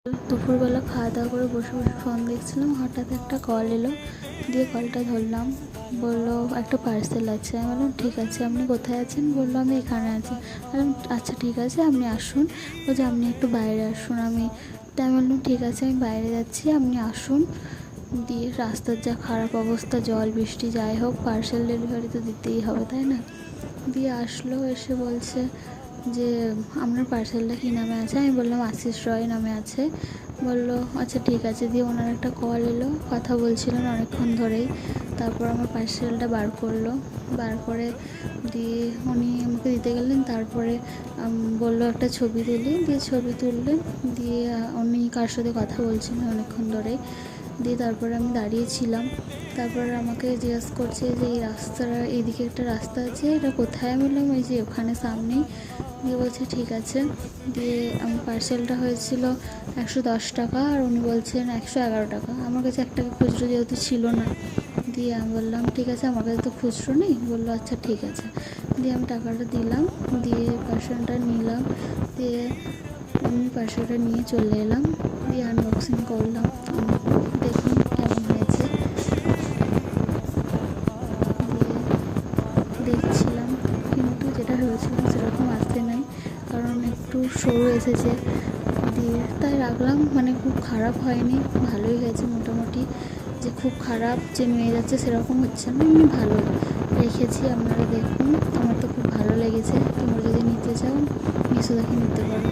দুপুরবেলা খাওয়া দাওয়া করে বসে বসে ফোন দেখছিলাম, হঠাৎ একটা কল এলো। দিয়ে কলটা ধরলাম, বললো একটা পার্সেল আছে। আমি বললাম ঠিক আছে, আপনি কোথায় আছেন? বললো আমি এখানে আছি। বললাম আচ্ছা ঠিক আছে, আপনি আসুন। বলছে আপনি একটু বাইরে আসুন। তাই আমি বললাম ঠিক আছে, আমি বাইরে যাচ্ছি, আপনি আসুন। দিয়ে রাস্তার যা খারাপ অবস্থা, জল বৃষ্টি যাই হোক, পার্সেল ডেলিভারি তো দিতেই হবে, তাই না? দিয়ে আসলো, এসে বলছে যে আপনার পার্সেলটা কী নামে আছে? আমি বললাম আশিস রয় নামে আছে। বললো আচ্ছা ঠিক আছে। দিয়ে ওনার একটা কল এলো, কথা বলছিলেন অনেকক্ষণ ধরেই। তারপর আমার পার্সেলটা বার করলো, বার করে দিয়ে উনি আমাকে দিতে গেলেন। তারপরে বললো একটা ছবি তুলি, দিয়ে ছবি তুললেন। দিয়ে উনি কার সাথে কথা বলছিলেন অনেকক্ষণ ধরেই। দিয়ে তারপরে আমি দাঁড়িয়েছিলাম। তারপর আমাকে জিজ্ঞাসা করছে যে এই রাস্তাটা, এইদিকে একটা রাস্তা আছে, এটা কোথায়? আমি বললাম ওই যে ওখানে সামনেই। দিয়ে বলছে ঠিক আছে। দিয়ে আমার পার্সেলটা হয়েছিল 110 টাকা, আর উনি বলছেন 111 টাকা। আমার কাছে একটা খুচরো যেহেতু ছিল না, দিয়ে আমি বললাম ঠিক আছে, আমার কাছে তো খুচরো নেই। বললো আচ্ছা ঠিক আছে। দিয়ে আমি টাকাটা দিলাম, দিয়ে পার্সেলটা নিলাম। দিয়ে আমি পার্সেলটা নিয়ে চলে এলাম, দিয়ে আনবক্সিং করলাম। দেখুন কেমন হয়েছে। দিয়ে দেখছিলাম, কিন্তু যেটা হয়েছিল সেরকম আসতে নাই, কারণ একটু সরু এসেছে। দিয়ে তাই রাখলাম, মানে খুব খারাপ হয়নি, ভালোই হয়েছে মোটামুটি। যে খুব খারাপ যে নিয়ে যাচ্ছে সেরকম হচ্ছে না, এমনি ভালোই রেখেছি। আপনারা দেখুন, আমার তো খুব ভালো লেগেছে। তোমরা যদি নিতে চাও মিশো দেখে নিতে পারো।